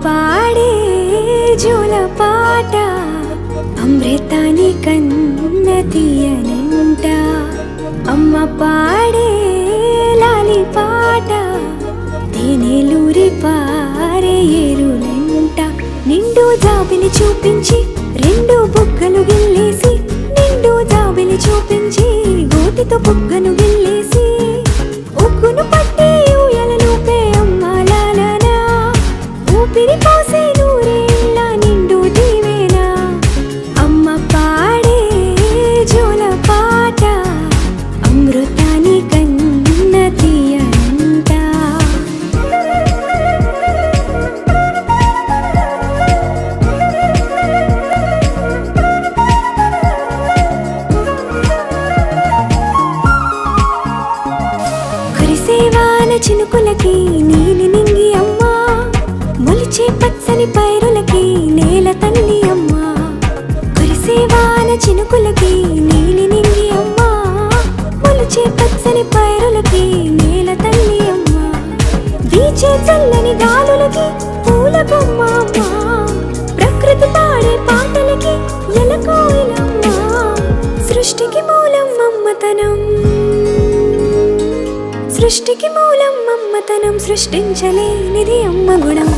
పాడే జోల పాట అమృతాని కన్న తీయనంట. అమ్మ పాడే లాలి పాట తేనెలూరి పారే ఏరులంట. నిండు జాబిలి చూపించి రెండు బుగ్గలు గిల్లేసి, నిండు జాబిలి చూపించి గోటితో బుగ్గను గిల్లేసి, ఉగ్గును పట్టి ఊయలలోపే అమ్మ లాలనా, ఊపిరి పోసే నూరేళ్ళ నిండు దీవేనా. అమ్మ పాడే జోల పాట అమృతాని కన్న తీయనంట. కురిసేవాన చినుకులకి నీలి నింగి అమ్మ, మొలిచే పచ్చని పైరులకి నేల తల్లి అమ్మ. కురిసేవాన చినుకులకి నీలి నింగి అమ్మ, మొలిచే పచ్చని పైరులకి నేల తల్లి అమ్మ. వీచే చల్లని గాలులకి పూల బొమ్మ అమ్మ, ప్రకృతి పాడే పాటలకి ఎలకోయిలమ్మ. సృష్టికి మూలం అమ్మతనం, సృష్టికి మూలం అమ్మతనం, సృష్టించలేనిది అమ్మ గుణం.